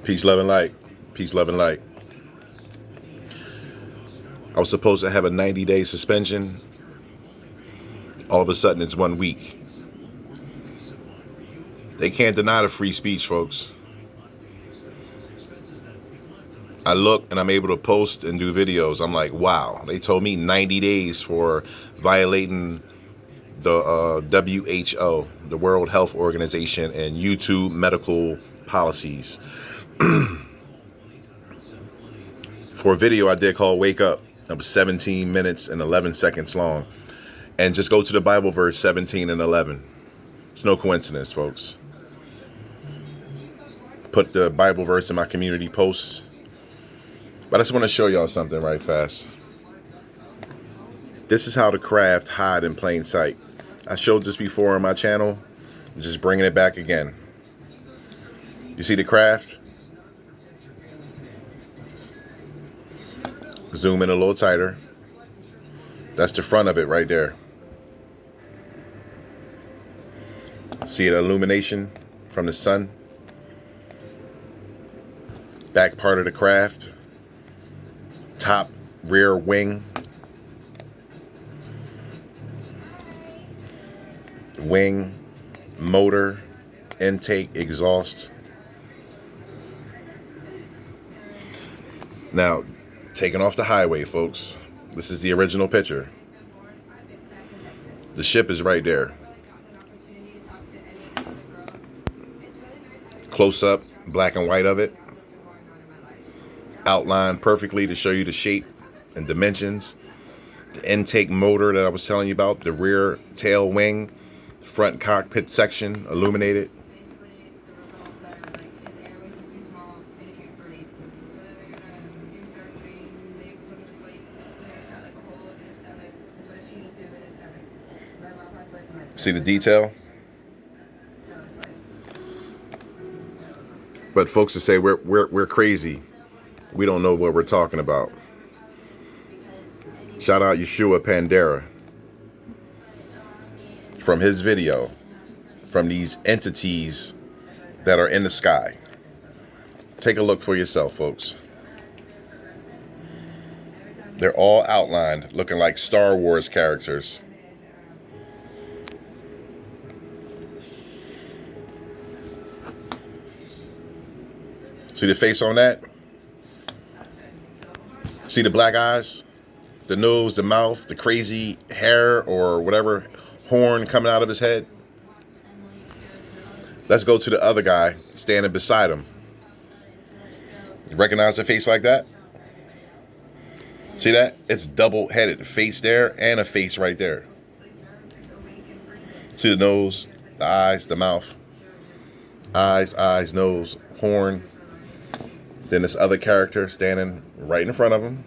Peace, love, and light. Peace, love, and light. I was supposed to have a 90-day suspension. All of a sudden, it's 1 week. They can't deny the free speech, folks. I look and I'm able to post and do videos. I'm like, wow. They told me 90 days for violating the WHO, the World Health Organization, and YouTube medical policies. For a video I did called Wake Up. That was 17 minutes and 11 seconds long. And just go to the Bible verse 17 and 11. It's no coincidence, folks. Put the Bible verse in my community posts. But I just want to show y'all something right fast. This is how the craft hide in plain sight. I showed this before on my channel. I'm just bringing it back again. You see the craft? Zoom in a little tighter. That's the front of it right there. See the illumination from the sun? Back part of the craft. Top rear wing. Wing, motor, intake, exhaust. Now, taking off the highway, folks. This is the original picture. The ship is right there. Close up, black and white of it. Outlined perfectly to show you the shape and dimensions. The intake motor that I was telling you about, the rear tail wing, front cockpit section, illuminated. See the detail? But folks that say we're crazy, we don't know what we're talking about. Shout out Yeshua Pandera. From his video, from these entities that are in the sky. Take a look for yourself, folks. They're all outlined, looking like Star Wars characters. See the face on that? See the black eyes? The nose, the mouth, the crazy hair or whatever horn coming out of his head? Let's go to the other guy standing beside him. You recognize the face like that? See that? It's double-headed. Face there and a face right there. See the nose, the eyes, the mouth. Eyes, nose, horn. Then this other character standing right in front of him.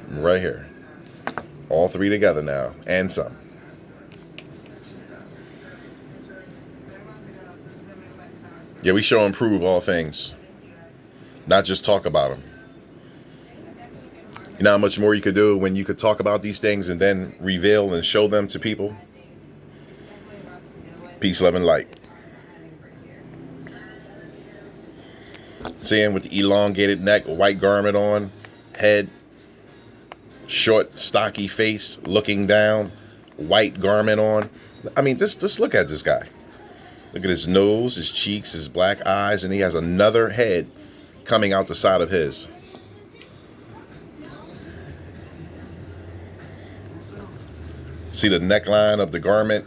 Right here. All three together now. And some. Yeah, we show and prove all things. Not just talk about them. You know how much more you could do when you could talk about these things and then reveal and show them to people? Peace, love, and light. Seeing with the elongated neck, white garment on, head, short, stocky face, looking down, white garment on. I mean, just look at this guy. Look at his nose, his cheeks, his black eyes, and he has another head coming out the side of his. See the neckline of the garment?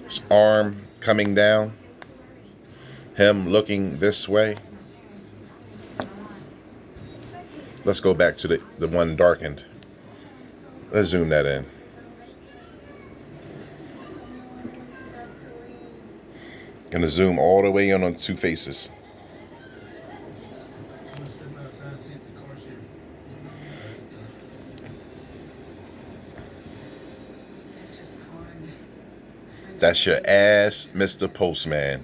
His arm coming down. Him looking this way. Let's go back to the one darkened. Let's zoom that in. Gonna zoom all the way in on two faces. That's your ass, Mr. Postman.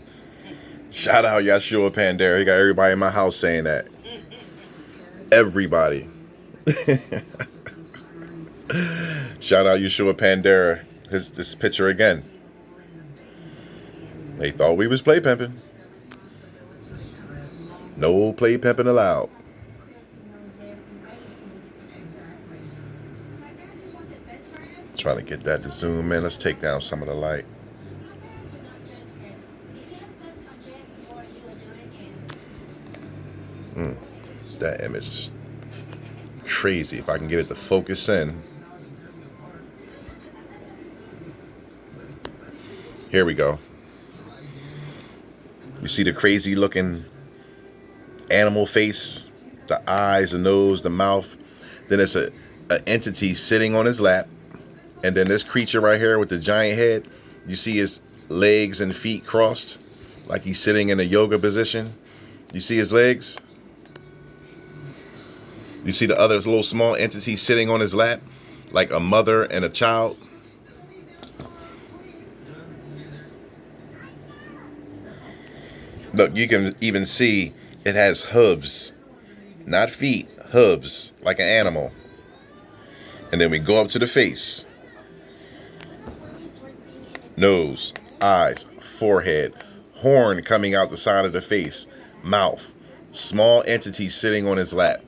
Shout out Yeshua Pandera. He got everybody in my house saying that. Everybody. Shout out Yeshua Pandera. This picture again. They thought we was play pimping. No play pimping allowed. Trying to get that to zoom in. Let's take down some of the light. That image is crazy. If I can get it to focus in. Here we go. You see the crazy looking animal face, the eyes, the nose, the mouth. Then it's an entity sitting on his lap. And then this creature right here with the giant head, you see his legs and feet crossed like he's sitting in a yoga position. You see his legs? You see the other little small entity sitting on his lap like a mother and a child. Look, you can even see it has hooves, not feet, hooves, like an animal. And then we go up to the face. Nose, eyes, forehead, horn coming out the side of the face, mouth, small entity sitting on his lap.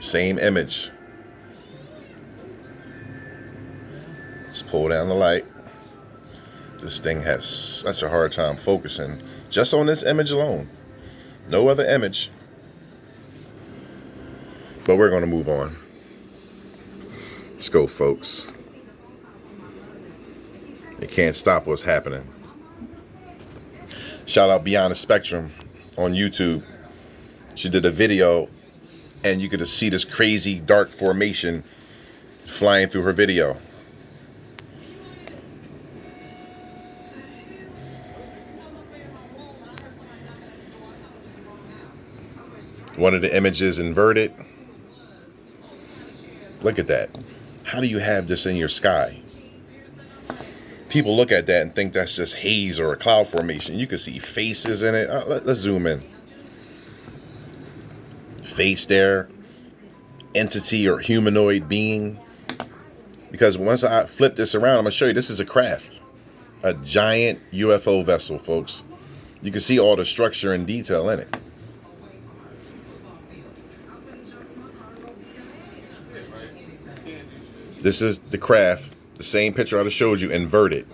Same image. Let's pull down the light. This thing has such a hard time focusing just on this image alone. No other image. But we're going to move on. Let's go, folks. You can't stop what's happening. Shout out Beyond the Spectrum on YouTube. She did a video and you could see this crazy dark formation flying through her video. One of the images inverted. Look at that. How do you have this in your sky? People look at that and think that's just haze or a cloud formation. You can see faces in it. Let's zoom in. Face there. Entity or humanoid being. Because once I flip this around, I'm going to show you this is a craft. A giant UFO vessel, folks. You can see all the structure and detail in it. This is the craft, the same picture I just showed you, inverted.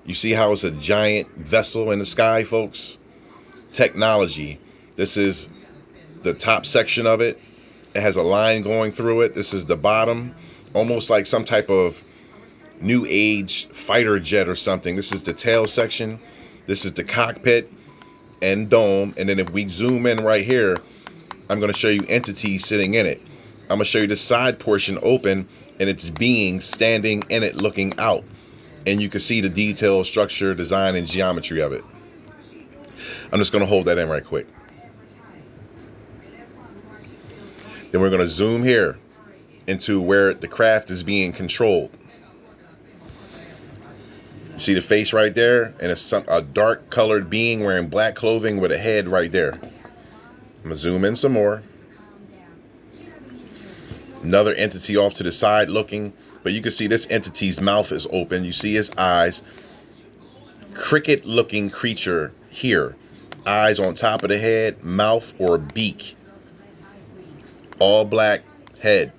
You see how it's a giant vessel in the sky, folks? Technology. This is the top section of it. It has a line going through it. This is the bottom, almost like some type of new age fighter jet or something. This is the tail section. This is the cockpit and dome. And then if we zoom in right here, I'm going to show you entities sitting in it. I'm going to show you the side portion open and its being standing in it looking out. And you can see the detail, structure, design, and geometry of it. I'm just going to hold that in right quick. Then we're going to zoom here into where the craft is being controlled. See the face right there? And it's a dark colored being wearing black clothing with a head right there. I'm going to zoom in some more. Another entity off to the side looking, but you can see this entity's mouth is open. You see his eyes. Cricket looking creature here. Eyes on top of the head, mouth or beak. All black head.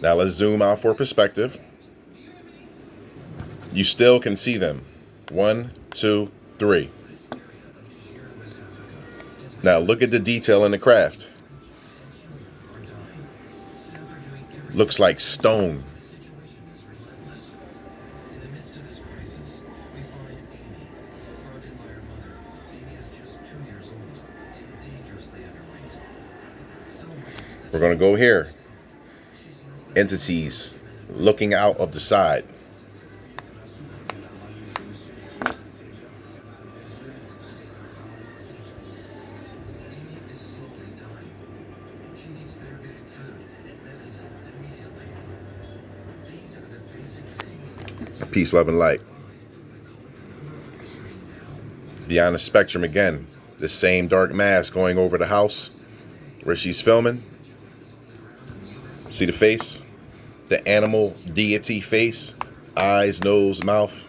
Now let's zoom out for perspective. You still can see them. 1, 2, 3. Now look at the detail in the craft. Looks like stone. We're going to go here. Entities looking out of the side. Peace, love, and light. Beyond the spectrum again. The same dark mask going over the house where she's filming. See the face? The animal deity face. Eyes, nose, mouth.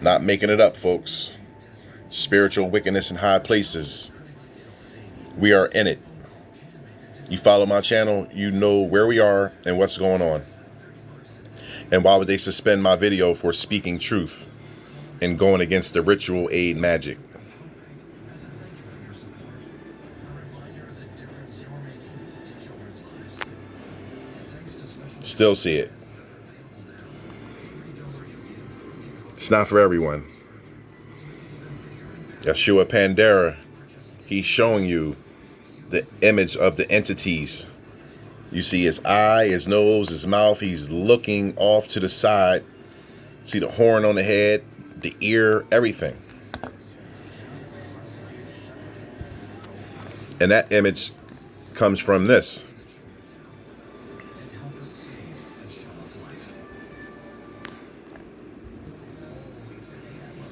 Not making it up, folks. Spiritual wickedness in high places. We are in it. You follow my channel, you know where we are and what's going on. And why would they suspend my video for speaking truth and going against the ritual aid magic? Still see it. It's not for everyone. Yeshua Pandera, he's showing you the image of the entities. You see his eye, his nose, his mouth. He's looking off to the side. See the horn on the head, the ear, everything. And that image comes from this.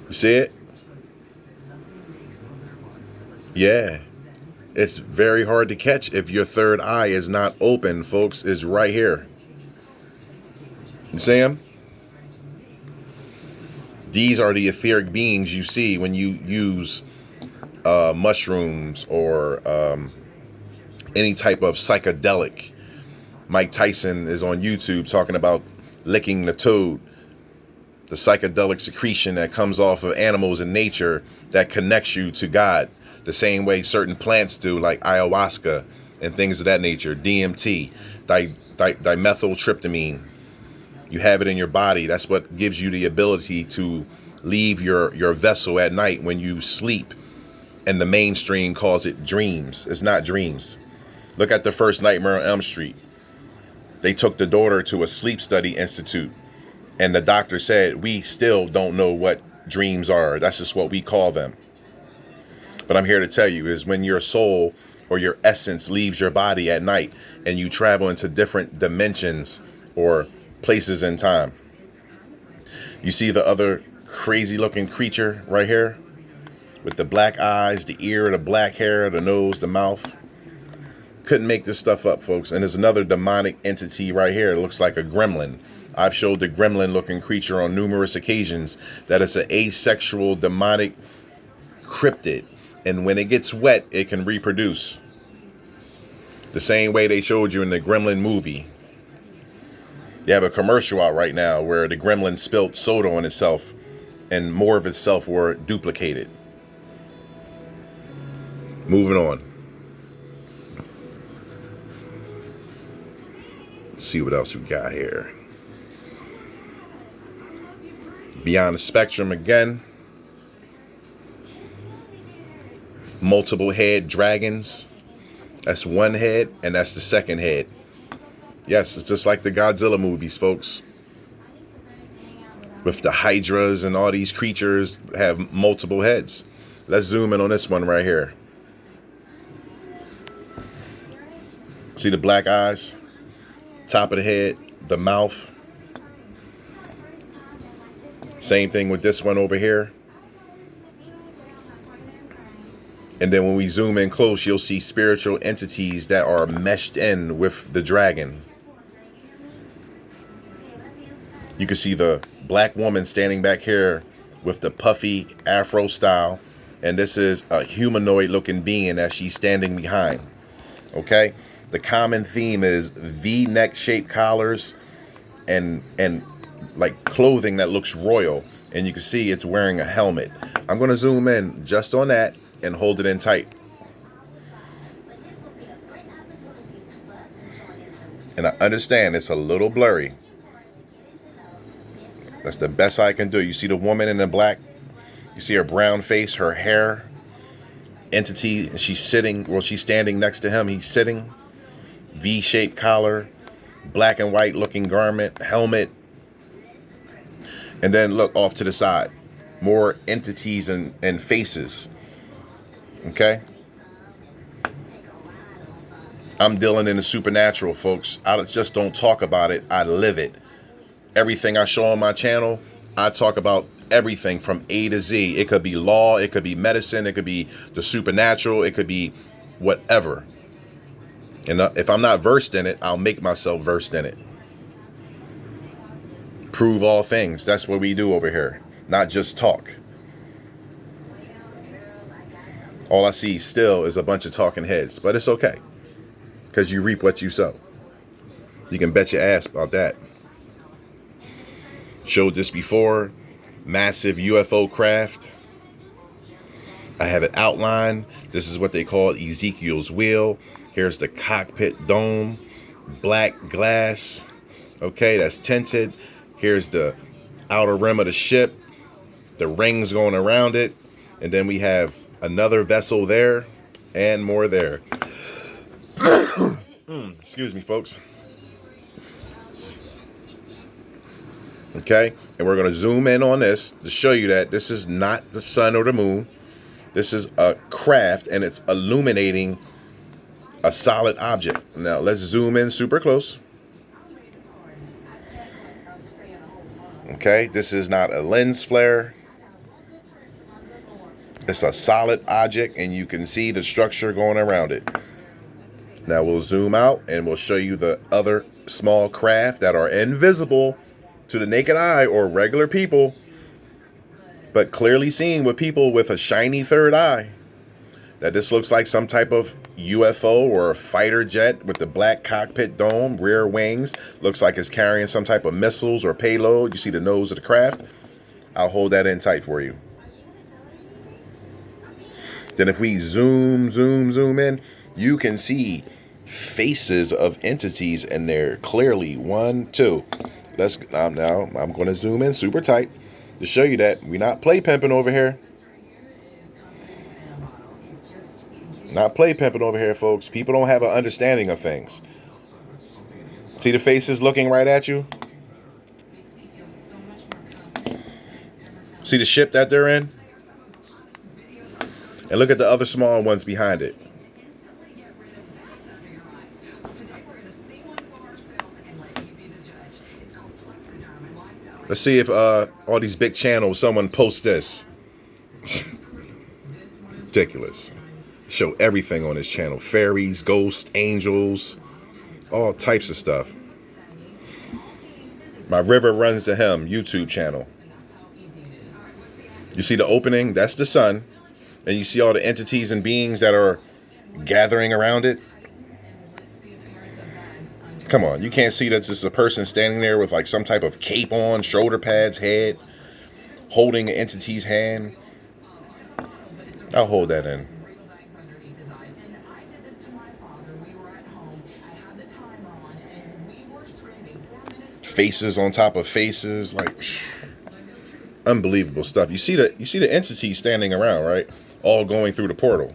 You see it? Yeah. It's very hard to catch if your third eye is not open, folks. It's right here. You see him? These are the etheric beings you see when you use mushrooms or any type of psychedelic. Mike Tyson is on YouTube talking about licking the toad, the psychedelic secretion that comes off of animals in nature that connects you to God. The same way certain plants do, like ayahuasca and things of that nature. DMT, dimethyltryptamine. You have it in your body. That's what gives you the ability to leave your vessel at night when you sleep. And the mainstream calls it dreams. It's not dreams. Look at the first Nightmare on Elm Street. They took the daughter to a sleep study institute. And the doctor said, we still don't know what dreams are. That's just what we call them. But I'm here to tell you is when your soul or your essence leaves your body at night and you travel into different dimensions or places in time. You see the other crazy looking creature right here with the black eyes, the ear, the black hair, the nose, the mouth. Couldn't make this stuff up, folks. And there's another demonic entity right here. It looks like a gremlin. I've showed the gremlin looking creature on numerous occasions that it's an asexual demonic cryptid. And when it gets wet, it can reproduce. The same way they showed you in the Gremlin movie. You have a commercial out right now where the gremlin spilt soda on itself and more of itself were duplicated. Moving on. Let's see what else we got here. Beyond the spectrum again. Multiple head dragons. That's one head, and that's the second head. Yes, it's just like the Godzilla movies, folks. With the hydras and all these creatures have multiple heads. Let's zoom in on this one right here. See the black eyes? Top of the head, the mouth. Same thing with this one over here. And then when we zoom in close, you'll see spiritual entities that are meshed in with the dragon. You can see the black woman standing back here with the puffy afro style. And this is a humanoid looking being that she's standing behind. Okay? The common theme is V-neck shaped collars and like clothing that looks royal. And you can see it's wearing a helmet. I'm going to zoom in just on that and hold it in tight. And I understand it's a little blurry. That's the best I can do. You see the woman in the black? You see her brown face, her hair, entity, and she's sitting, well, she's standing next to him. He's sitting. V-shaped collar, black and white looking garment, helmet. And then look off to the side. More entities and faces. Okay? I'm dealing in the supernatural, folks. I just don't talk about it. I live it. Everything I show on my channel, I talk about everything from A to Z. It could be law, it could be medicine, it could be the supernatural, it could be whatever. And if I'm not versed in it, I'll make myself versed in it. Prove all things. That's what we do over here. Not just talk. All I see still is a bunch of talking heads, but it's okay. Because you reap what you sow. You can bet your ass about that. Showed this before. Massive UFO craft. I have it outlined. This is what they call Ezekiel's wheel. Here's the cockpit dome. Black glass. Okay, that's tinted. Here's the outer rim of the ship. The rings going around it. And then we have another vessel there. And more there. Excuse me, folks. Okay, and we're going to zoom in on this to show you that this is not the sun or the moon. This is a craft, and it's illuminating a solid object. Now, let's zoom in super close. Okay, this is not a lens flare. It's a solid object, and you can see the structure going around it. Now, we'll zoom out, and we'll show you the other small craft that are invisible to the naked eye or regular people, but clearly seen with people with a shiny third eye. That this looks like some type of UFO or a fighter jet with the black cockpit dome, rear wings. Looks like it's carrying some type of missiles or payload. You see the nose of the craft. I'll hold that in tight for you. Then if we zoom in, you can see faces of entities in there clearly. 1, 2. Now I'm going to zoom in super tight to show you that we're not play pimping over here. Not play pimping over here, folks. People don't have an understanding of things. See the faces looking right at you? See the ship that they're in? And look at the other small ones behind it. Let's see if all these big channels, someone posts this. Ridiculous. Show everything on this channel. Fairies, ghosts, angels, all types of stuff. My River Runs to Him YouTube channel. You see the opening? That's the sun. And you see all the entities and beings that are gathering around it. Come on, you can't see that just a person standing there with like some type of cape on, shoulder pads, head, holding an entity's hand. I'll hold that in. Faces on top of faces, like unbelievable stuff. You see the entity standing around, right? All going through the portal.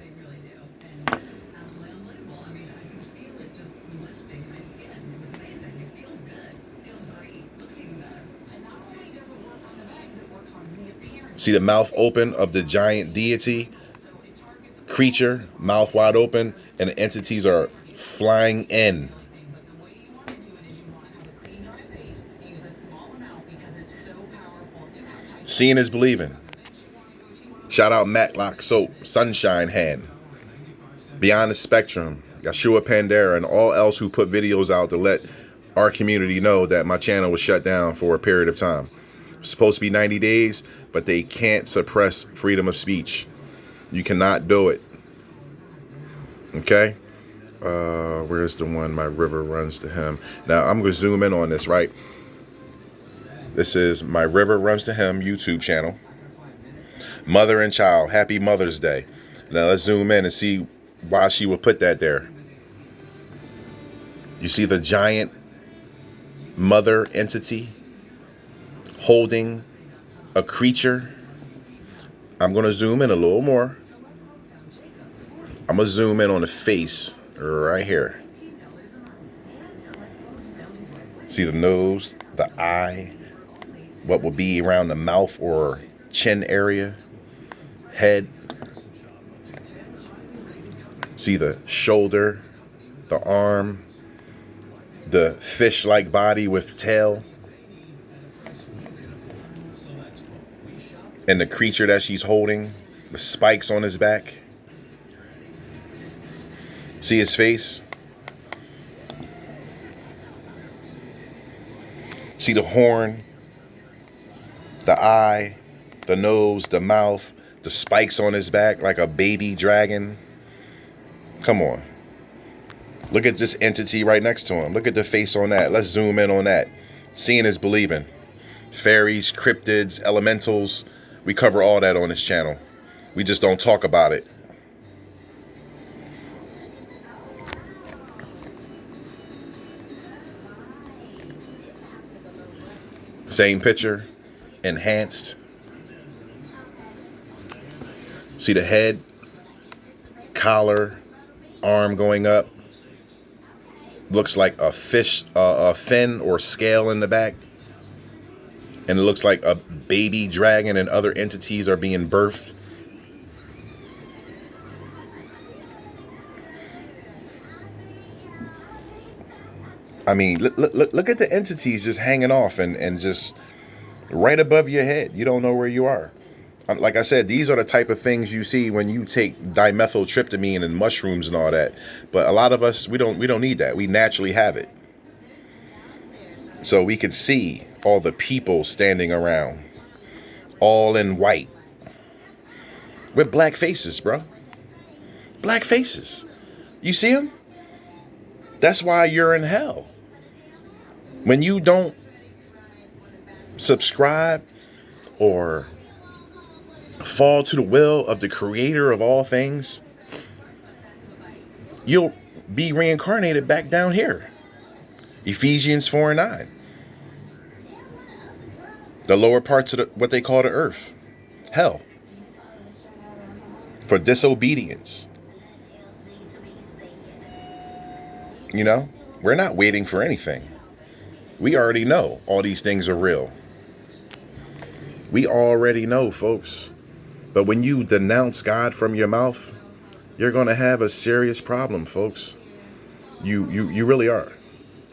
See the mouth open of the giant deity creature, mouth wide open, and the entities are flying in. Seeing is believing. Shout out Matlock Soap, Sunshine Hand, Beyond the Spectrum, Yeshua Pandera, and all else who put videos out to let our community know that my channel was shut down for a period of time. It's supposed to be 90 days, but they can't suppress freedom of speech. You cannot do it. Okay? Where's the one? My River Runs to Him. Now, I'm going to zoom in on this, right? This is My River Runs to Him YouTube channel. Mother and child. Happy Mother's Day. Now, let's zoom in and see why she would put that there. You see the giant mother entity holding a creature. I'm going to zoom in a little more. I'm going to zoom in on the face right here. See the nose, the eye, what will be around the mouth or chin area, head. See the shoulder, the arm, the fish-like body with tail, and the creature that she's holding, the spikes on his back. See his face? See the horn, the eye, the nose, the mouth, the spikes on his back like a baby dragon. Come on. Look at this entity right next to him. Look at the face on that. Let's zoom in on that. Seeing is believing. Fairies, cryptids, elementals. We cover all that on this channel. We just don't talk about it. Same picture, enhanced. See the head, collar, arm going up. Looks like a fish, a fin or scale in the back. And it looks like a baby dragon and other entities are being birthed. I mean, look at the entities just hanging off and just right above your head. You don't know where you are. Like I said, these are the type of things you see when you take dimethyltryptamine and mushrooms and all that. But a lot of us, we don't need that. We naturally have it. So we can see all the people standing around, all in white, with black faces, bro. Black faces. You see them? That's why you're in hell. When you don't subscribe or fall to the will of the creator of all things, you'll be reincarnated back down here. Ephesians 4:9. The lower parts of what they call the earth. Hell. For disobedience. You know, we're not waiting for anything. We already know all these things are real. We already know, folks. But when you denounce God from your mouth, you're going to have a serious problem, folks. You really are.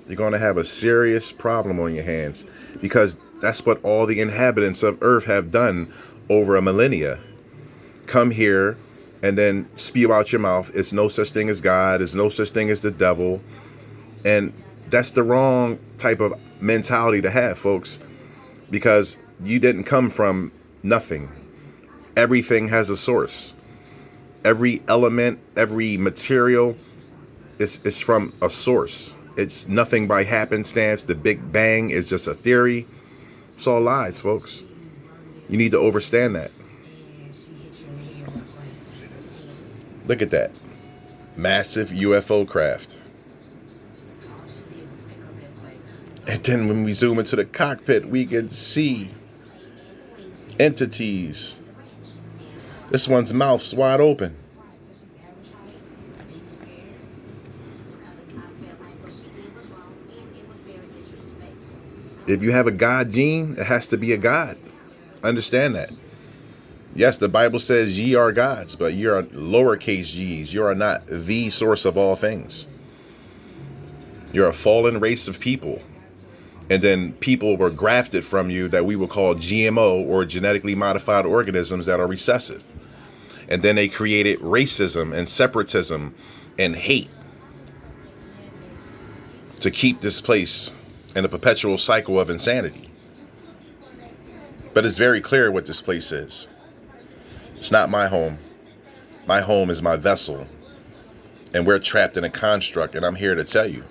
You're going to have a serious problem on your hands, because that's what all the inhabitants of earth have done over a millennia. Come here and then spew out your mouth. It's no such thing as God. There's no such thing as the devil. And that's the wrong type of mentality to have, folks, because you didn't come from nothing. Everything has a source. Every element, every material is from a source. It's nothing by happenstance. The Big Bang is just a theory. It's all lies, folks. You need to understand that. Look at that. Massive UFO craft. And then when we zoom into the cockpit, we can see entities. This one's mouth's wide open. If you have a God gene, it has to be a God. Understand that. Yes, the Bible says ye are gods, but you are lowercase g's. You are not the source of all things. You're a fallen race of people. And then people were grafted from you that we will call GMO, or genetically modified organisms, that are recessive. And then they created racism and separatism and hate to keep this place in a perpetual cycle of insanity. But it's very clear what this place is. It's not my home. My home is my vessel. And we're trapped in a construct, and I'm here to tell you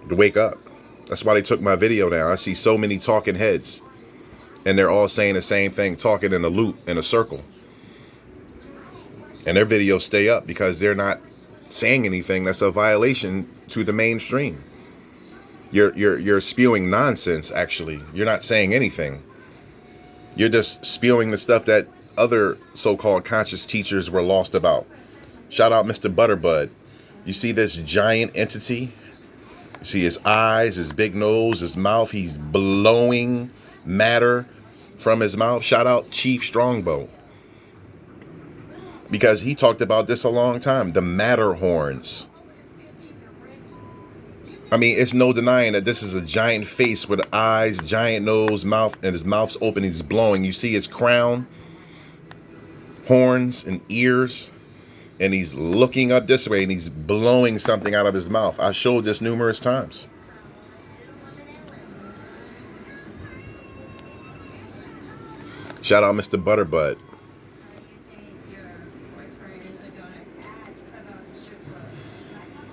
to wake up. That's why they took my video down. I see so many talking heads, and they're all saying the same thing, talking in a loop, in a circle. And their videos stay up because they're not saying anything that's a violation to the mainstream. You're spewing nonsense, actually. You're not saying anything. You're just spewing the stuff that other so-called conscious teachers were lost about. Shout out Mr. Butterbud. You see this giant entity? You see his eyes, his big nose, his mouth. He's blowing matter from his mouth. Shout out Chief Strongbow, because he talked about this a long time. The matter horns. I mean, it's no denying that this is a giant face with eyes, giant nose, mouth, and his mouth's open. He's blowing. You see his crown, horns, and ears, and he's looking up this way, and he's blowing something out of his mouth. I showed this numerous times. Shout out Mr. Butterbud.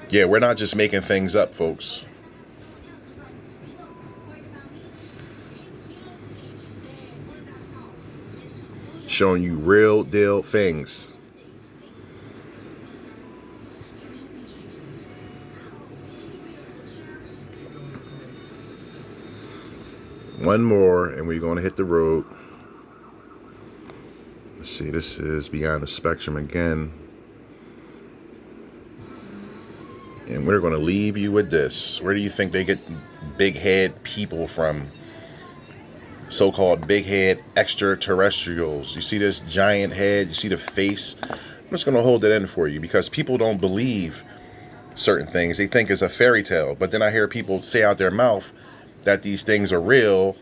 Yeah, we're not just making things up, folks. Showing you real deal things. One more, and we're going to hit the road. Let's see, this is Beyond the Spectrum again. And we're going to leave you with this. Where do you think they get big head people from? So-called big head extraterrestrials. You see this giant head? You see the face? I'm just going to hold it in for you because people don't believe certain things. They think it's a fairy tale. But then I hear people say out their mouth that these things are real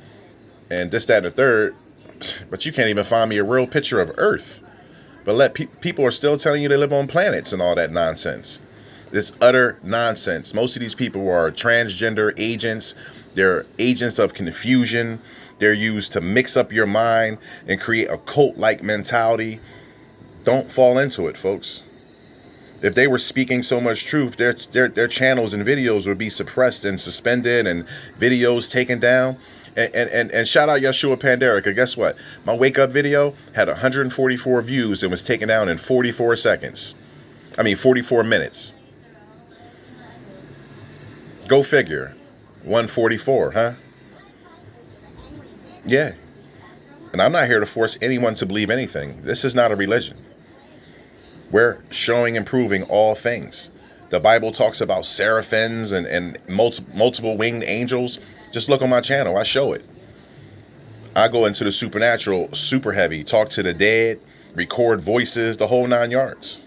and this, that, and the third. But you can't even find me a real picture of Earth. But people are still telling you they live on planets and all that nonsense. It's utter nonsense. Most of these people are transgender agents. They're agents of confusion. They're used to mix up your mind and create a cult-like mentality. Don't fall into it, folks. If they were speaking so much truth, their channels and videos would be suppressed and suspended and videos taken down. And shout out Yeshua Panderica. Guess what? My wake up video had 144 views and was taken down in 44 seconds. 44 minutes. Go figure. 144, huh? Yeah. And I'm not here to force anyone to believe anything. This is not a religion. We're showing and proving all things. The Bible talks about seraphims and multiple winged angels. Just look on my channel. I show it. I go into the supernatural super heavy, talk to the dead, record voices, the whole 9 yards.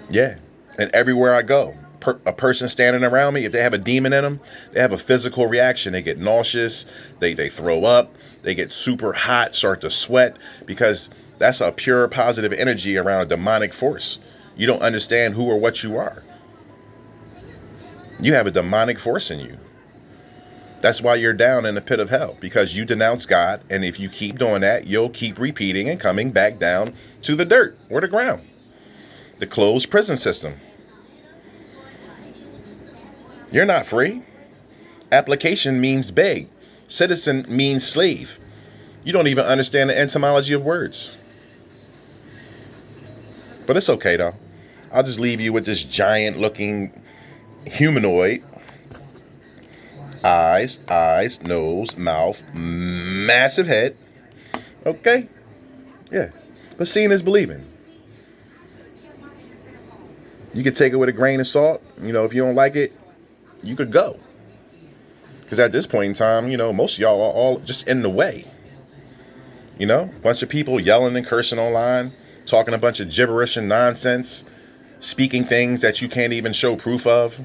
Yeah. And everywhere I go, a person standing around me, if they have a demon in them, they have a physical reaction. They get nauseous, they throw up, they get super hot, start to sweat, because that's a pure positive energy around a demonic force. You don't understand who or what you are. You have a demonic force in you. That's why you're down in the pit of hell, because you denounce God, and if you keep doing that, you'll keep repeating and coming back down to the dirt or the ground. The closed prison system. You're not free. Application means beg. Citizen means slave. You don't even understand the etymology of words. But it's okay, though. I'll just leave you with this giant-looking humanoid. Eyes, nose, mouth, massive head. Okay? Yeah. But seeing is believing. You could take it with a grain of salt. If you don't like it, you could go. Because at this point in time, most of y'all are all just in the way. A bunch of people yelling and cursing online, talking a bunch of gibberish and nonsense, speaking things that you can't even show proof of,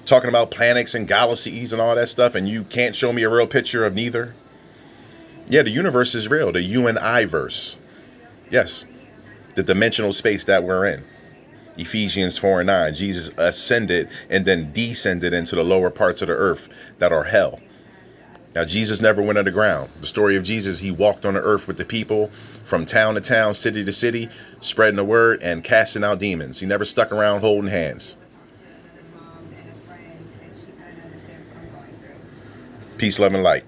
talking about planets and galaxies and all that stuff, and you can't show me a real picture of neither. Yeah, the universe is real, the you and I verse. Yes, the dimensional space that we're in. Ephesians 4:9, Jesus ascended and then descended into the lower parts of the earth that are hell. Now, Jesus never went underground. The story of Jesus, he walked on the earth with the people from town to town, city to city, spreading the word and casting out demons. He never stuck around holding hands. Peace, love, and light.